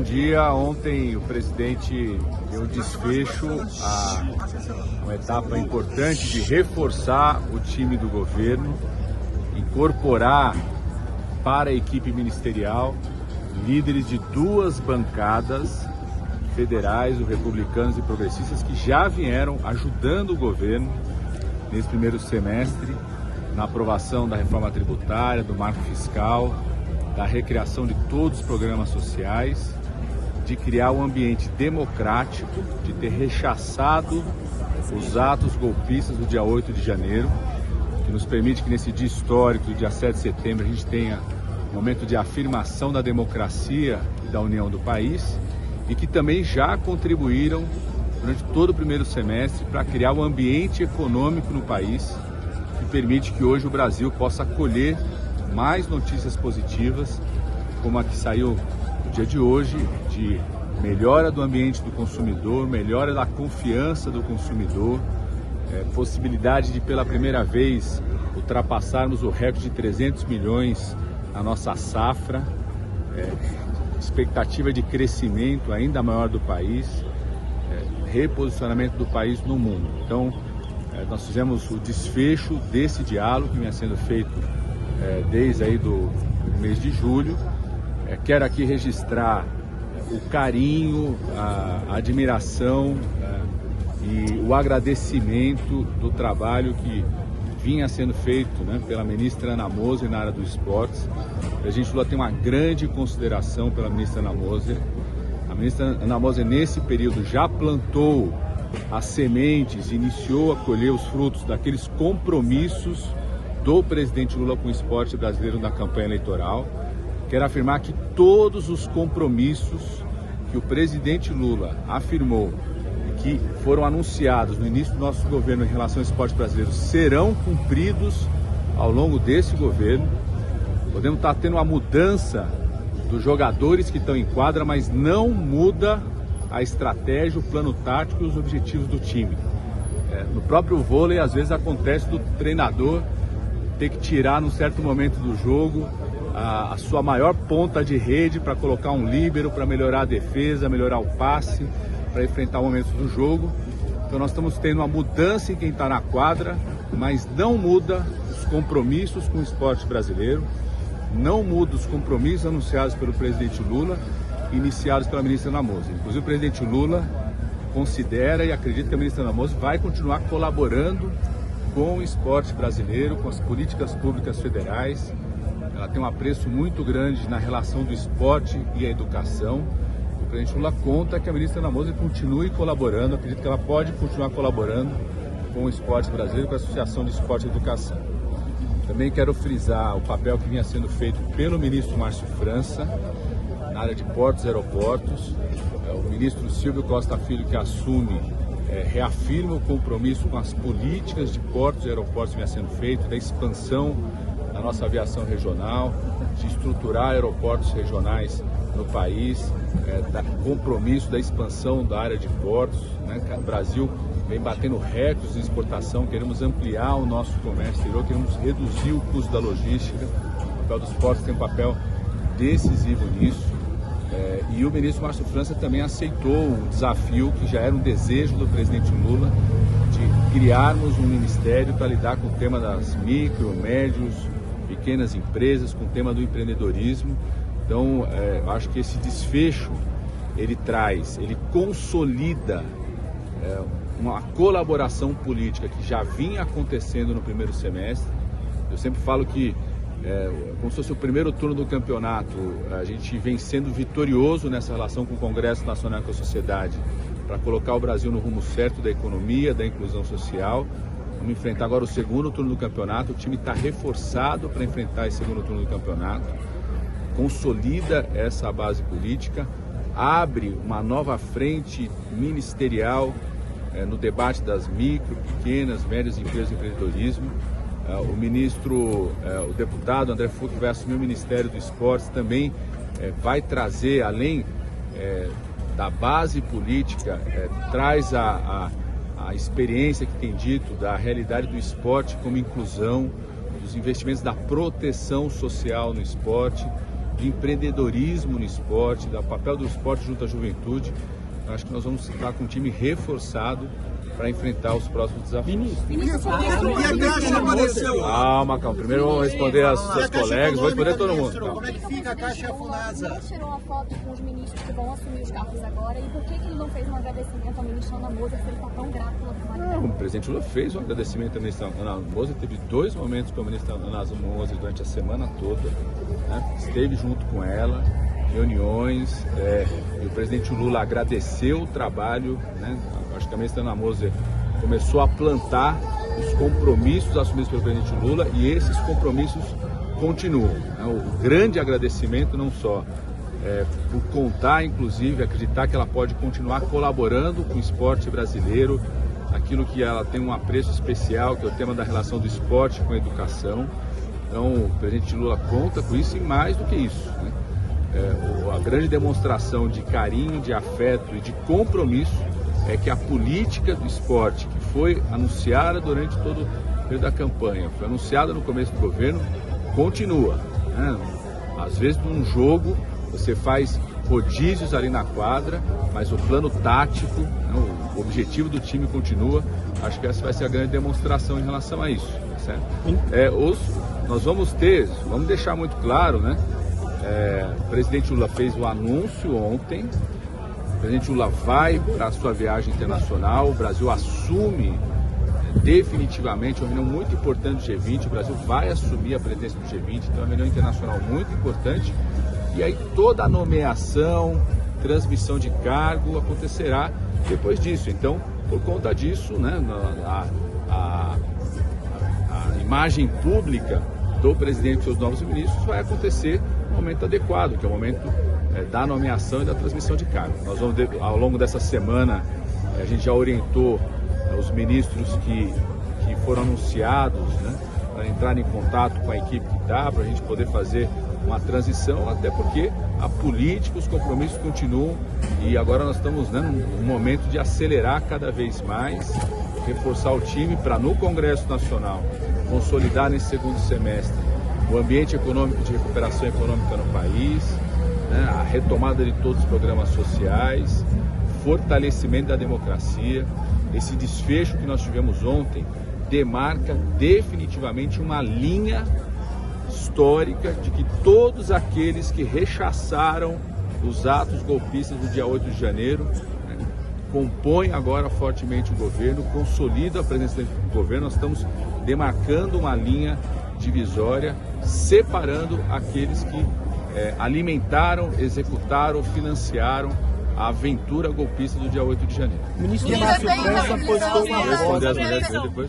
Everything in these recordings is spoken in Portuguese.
dia. Ontem o presidente deu desfecho a uma etapa importante de reforçar o time do governo, incorporar para a equipe ministerial líderes de duas bancadas federais, os republicanos e progressistas, que já vieram ajudando o governo nesse primeiro semestre na aprovação da reforma tributária, do marco fiscal, da recriação de todos os programas sociais, de criar um ambiente democrático, de ter rechaçado os atos golpistas do dia 8 de janeiro, que nos permite que nesse dia histórico, do dia 7 de setembro, a gente tenha um momento de afirmação da democracia e da união do país, e que também já contribuíram durante todo o primeiro semestre para criar um ambiente econômico no país que permite que hoje o Brasil possa colher mais notícias positivas, como a que saiu no dia de hoje, de melhora do ambiente do consumidor, melhora da confiança do consumidor, possibilidade de pela primeira vez ultrapassarmos o recorde de 300 milhões na nossa safra, expectativa de crescimento ainda maior do país, reposicionamento do país no mundo. Então, nós fizemos o desfecho desse diálogo que vinha sendo feito desde aí do mês de julho. Quero aqui registrar o carinho, a admiração e o agradecimento do trabalho que vinha sendo feito pela ministra Ana Moser na área dos esportes. O presidente Lula tem uma grande consideração pela ministra Ana Moser. A ministra Ana Moser, nesse período, já plantou as sementes, iniciou a colher os frutos daqueles compromissos do presidente Lula com o esporte brasileiro na campanha eleitoral. Quero afirmar que todos os compromissos que o presidente Lula afirmou e que foram anunciados no início do nosso governo em relação ao esporte brasileiro serão cumpridos ao longo desse governo. Podemos estar tendo uma mudança dos jogadores que estão em quadra, mas não muda a estratégia, o plano tático e os objetivos do time. No próprio vôlei, às vezes acontece do treinador ter que tirar num certo momento do jogo a sua maior ponta de rede para colocar um líbero, para melhorar a defesa, melhorar o passe, para enfrentar momentos do jogo. Então nós estamos tendo uma mudança em quem está na quadra, mas não muda os compromissos com o esporte brasileiro, não muda os compromissos anunciados pelo presidente Lula, iniciados pela ministra Ana Moser. Inclusive o presidente Lula considera e acredita que a ministra Ana Moser vai continuar colaborando com o esporte brasileiro, com as políticas públicas federais. Ela tem um apreço muito grande na relação do esporte e a educação. O presidente Lula conta que a ministra Ana Moser continue colaborando, acredito que ela pode continuar colaborando com o esporte brasileiro, com a Associação de Esporte e Educação. Também quero frisar o papel que vinha sendo feito pelo ministro Márcio França na área de portos e aeroportos. O ministro Silvio Costa Filho, que assume, reafirma o compromisso com as políticas de portos e aeroportos que vinha sendo feito, da expansão da nossa aviação regional, de estruturar aeroportos regionais no país, compromisso da expansão da área de portos. O Brasil vem batendo recordes de exportação, queremos ampliar o nosso comércio exterior, queremos reduzir o custo da logística. O papel dos portos tem um papel decisivo nisso. E o ministro Márcio França também aceitou o desafio, que já era um desejo do presidente Lula, de criarmos um ministério para lidar com o tema das micro, médios, pequenas empresas, com o tema do empreendedorismo. Então, eu acho que esse desfecho, ele consolida uma colaboração política que já vinha acontecendo no primeiro semestre. Eu sempre falo que como se fosse o primeiro turno do campeonato, a gente vem sendo vitorioso nessa relação com o Congresso Nacional e com a sociedade para colocar o Brasil no rumo certo da economia, da inclusão social. Vamos enfrentar agora o segundo turno do campeonato, o time está reforçado para enfrentar esse segundo turno do campeonato, consolida essa base política, abre uma nova frente ministerial no debate das micro, pequenas, médias empresas e empreendedorismo. O deputado André Fuch, que vai assumir o Ministério do Esporte, também vai trazer, além da base política, traz a experiência que tem dito da realidade do esporte como inclusão, dos investimentos da proteção social no esporte. de empreendedorismo no esporte, do papel do esporte junto à juventude. Eu acho que nós vamos estar com um time reforçado para enfrentar os próximos desafios. Calma. Primeiro vamos responder aos seus colegas, vou responder todo mundo. Como é que fica a Caixa Funasa? Ele tirou uma foto com os ministros que vão assumir os cargos agora, e por que ele não fez um agradecimento ao ministro Ana Moser, se ele está tão grato pela formação? O presidente Lula fez um agradecimento à ministra Ana Moser, teve 2 momentos com a ministra Ana Moser durante a semana toda, né? Esteve junto com ela, reuniões, e o presidente Lula agradeceu o trabalho, né? Acho que a ministra Ana Moser começou a plantar os compromissos assumidos pelo presidente Lula, e esses compromissos continuam, né? O grande agradecimento não só por contar, inclusive, acreditar que ela pode continuar colaborando com o esporte brasileiro, aquilo que ela tem um apreço especial, que é o tema da relação do esporte com a educação. Então, o presidente Lula conta com isso, e mais do que isso, né? A grande demonstração de carinho, de afeto e de compromisso é que a política do esporte, que foi anunciada durante todo o período da campanha, foi anunciada no começo do governo, continua, né? Às vezes, num jogo, você faz rodízios ali na quadra, mas o plano tático, né, o objetivo do time continua. Acho que essa vai ser a grande demonstração em relação a isso, certo? Nós vamos deixar muito claro, né? O presidente Lula fez o anúncio ontem, o presidente Lula vai para a sua viagem internacional, o Brasil assume definitivamente uma reunião muito importante do G20, o Brasil vai assumir a presidência do G20, então é uma reunião internacional muito importante, e aí toda a nomeação, transmissão de cargo acontecerá depois disso. Então, por conta disso, né, a imagem pública do presidente e seus novos ministros vai acontecer no momento adequado, que é o momento da nomeação e da transmissão de cargo. Nós vamos, ao longo dessa semana, a gente já orientou os ministros que foram anunciados, né, para entrar em contato com a equipe que dá, para a gente poder fazer uma transição, até porque a política, os compromissos continuam, e agora nós estamos, né, num momento de acelerar cada vez mais, reforçar o time para, no Congresso Nacional, consolidar nesse segundo semestre o ambiente econômico de recuperação econômica no país, né, a retomada de todos os programas sociais, fortalecimento da democracia. Esse desfecho que nós tivemos ontem demarca definitivamente uma linha histórica de que todos aqueles que rechaçaram os atos golpistas do dia 8 de janeiro, né, compõem agora fortemente o governo, consolidam a presença do governo. Nós estamos demarcando uma linha divisória, separando aqueles que alimentaram, executaram, financiaram a aventura golpista do dia 8 de janeiro. O ministro Márcio França postou uma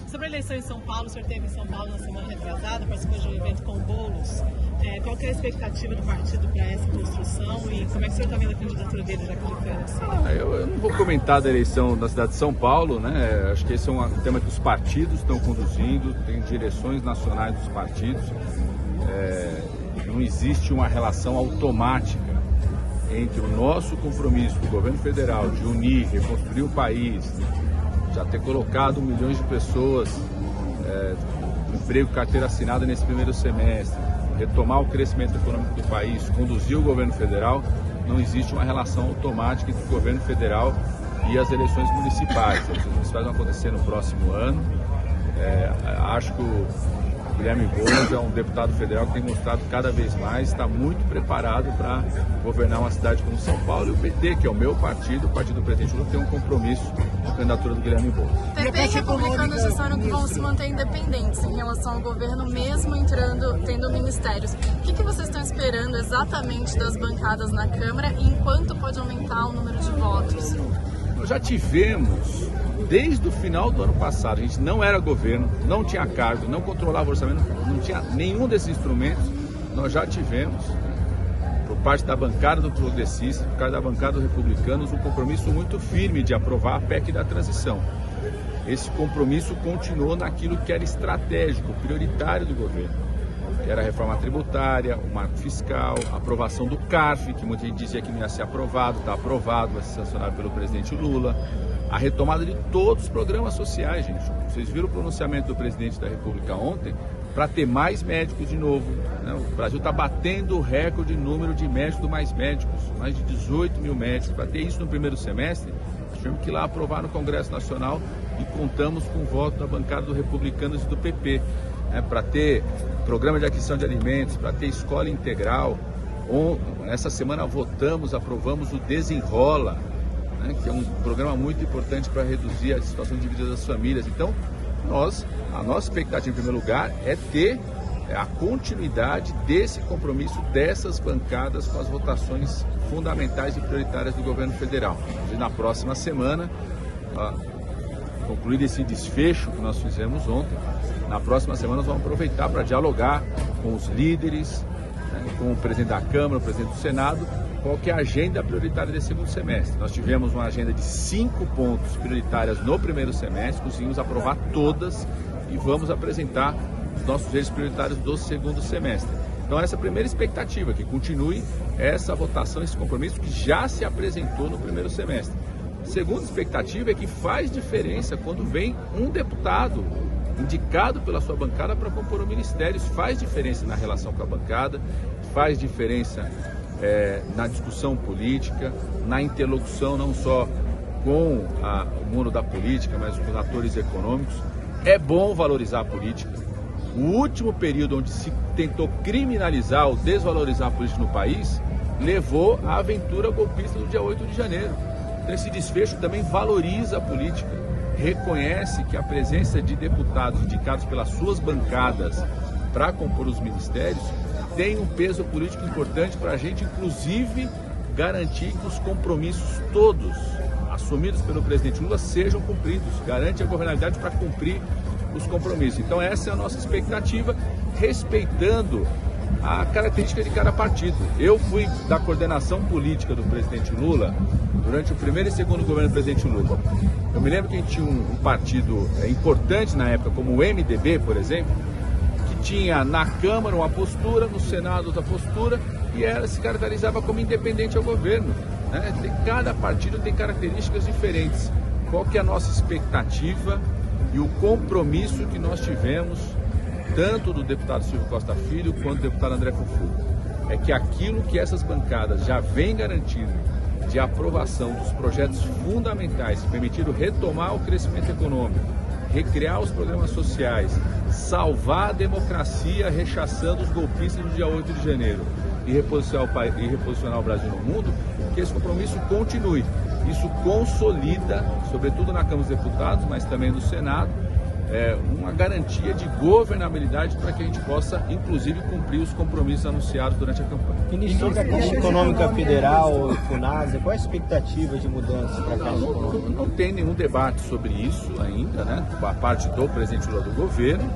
sobre a eleição em São Paulo. O senhor esteve em São Paulo na semana retrasada, participou de um evento com Boulos. Qual que é a expectativa do partido para essa construção, e como é que o senhor está vendo a candidatura dele, já que ele foi anunciado? Eu não vou comentar da eleição da cidade de São Paulo, né? Acho que esse é um tema que os partidos estão conduzindo, tem direções nacionais dos partidos. Não existe uma relação automática entre o nosso compromisso com o governo federal de unir, reconstruir o país, já ter colocado milhões de pessoas no emprego, carteira assinada nesse primeiro semestre, retomar o crescimento econômico do país, conduzir o governo federal. Não existe uma relação automática entre o governo federal e as eleições municipais. As eleições municipais vão acontecer no próximo ano. Acho que o Guilherme Boulos é um deputado federal que tem mostrado cada vez mais, está muito preparado para governar uma cidade como São Paulo, e o PT, que é o meu partido, o partido do presidente Lula, tem um compromisso com a candidatura do Guilherme Boulos. PP e republicanos disseram que vão se manter independentes em relação ao governo, mesmo tendo ministérios. O que vocês estão esperando exatamente das bancadas na Câmara, e enquanto pode aumentar o número de votos? Nós já tivemos, desde o final do ano passado, a gente não era governo, não tinha cargo, não controlava o orçamento, não tinha nenhum desses instrumentos. Nós já tivemos, por parte da bancada do Progressista, por parte da bancada dos Republicanos, um compromisso muito firme de aprovar a PEC da transição. Esse compromisso continuou naquilo que era estratégico, prioritário do governo, que era a reforma tributária, o marco fiscal, a aprovação do CARF, que muita gente dizia que não ia ser aprovado, está aprovado, vai ser sancionado pelo presidente Lula. A retomada de todos os programas sociais, gente. Vocês viram o pronunciamento do presidente da República ontem, para ter mais médicos de novo. Né? O Brasil está batendo o recorde de número de médicos do Mais Médicos, mais de 18 mil médicos. Para ter isso no primeiro semestre, tivemos que ir lá aprovar no Congresso Nacional e contamos com o voto da bancada do Republicanos e do PP. Né? Para ter programa de aquisição de alimentos, para ter escola integral. Essa semana aprovamos o Desenrola, né? Que é um programa muito importante para reduzir a situação de vida das famílias. Então, a nossa expectativa, em primeiro lugar, é ter a continuidade desse compromisso dessas bancadas com as votações fundamentais e prioritárias do governo federal. E na próxima semana, concluído esse desfecho que nós fizemos ontem, na próxima semana nós vamos aproveitar para dialogar com os líderes, né, com o presidente da Câmara, o presidente do Senado, qual que é a agenda prioritária desse segundo semestre. Nós tivemos uma agenda de 5 pontos prioritárias no primeiro semestre, conseguimos aprovar todas e vamos apresentar os nossos eixos prioritários do segundo semestre. Então essa é a primeira expectativa, que continue essa votação, esse compromisso que já se apresentou no primeiro semestre. A segunda expectativa é que faz diferença quando vem um deputado indicado pela sua bancada para compor o ministério. Isso faz diferença na relação com a bancada, faz diferença na discussão política, na interlocução não só com o mundo da política, mas com os atores econômicos. É bom valorizar a política. O último período onde se tentou criminalizar ou desvalorizar a política no país levou à aventura golpista do dia 8 de janeiro. Então esse desfecho também valoriza a política, reconhece que a presença de deputados indicados pelas suas bancadas para compor os ministérios tem um peso político importante para a gente, inclusive, garantir que os compromissos todos assumidos pelo presidente Lula sejam cumpridos, garante a governabilidade para cumprir os compromissos. Então essa é a nossa expectativa, respeitando a característica de cada partido. Eu fui da coordenação política do presidente Lula durante o primeiro e segundo governo do presidente Lula. Eu me lembro que a gente tinha um partido importante na época, como o MDB, por exemplo, que tinha na Câmara uma postura, no Senado outra postura, e se caracterizava como independente ao governo. Né? Cada partido tem características diferentes. Qual que é a nossa expectativa e o compromisso que nós tivemos, tanto do deputado Silvio Costa Filho quanto do deputado André Fufuca? É que aquilo que essas bancadas já vêm garantindo de aprovação dos projetos fundamentais que permitiram retomar o crescimento econômico, recriar os programas sociais, salvar a democracia rechaçando os golpistas do dia 8 de janeiro e reposicionar o Brasil no mundo, que esse compromisso continue. Isso consolida, sobretudo na Câmara dos Deputados, mas também no Senado, uma garantia de governabilidade para que a gente possa, inclusive, cumprir os compromissos anunciados durante a campanha. Ministro da Caixa Econômica Federal, FUNASA, qual a expectativa de mudança para a Caixa Econômica? Não tem nenhum debate sobre isso ainda, né? A parte do presidente Lula do governo.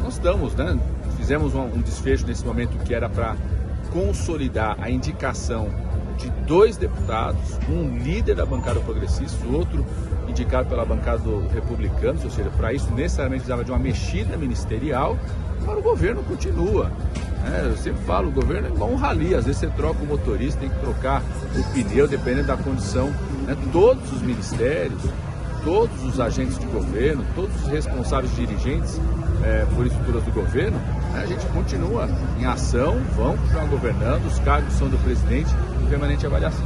Nós estamos, né? Fizemos um desfecho nesse momento que era para consolidar a indicação de 2 deputados, um líder da bancada progressista, outro indicado pela bancada do Republicanos, ou seja, para isso necessariamente precisava de uma mexida ministerial, mas o governo continua. Eu sempre falo, o governo é igual um rally, às vezes você troca o motorista, tem que trocar o pneu, dependendo da condição. Todos os ministérios, todos os agentes de governo, todos os responsáveis dirigentes por estruturas do governo, a gente continua em ação, vão continuar governando, os cargos são do presidente em permanente avaliação.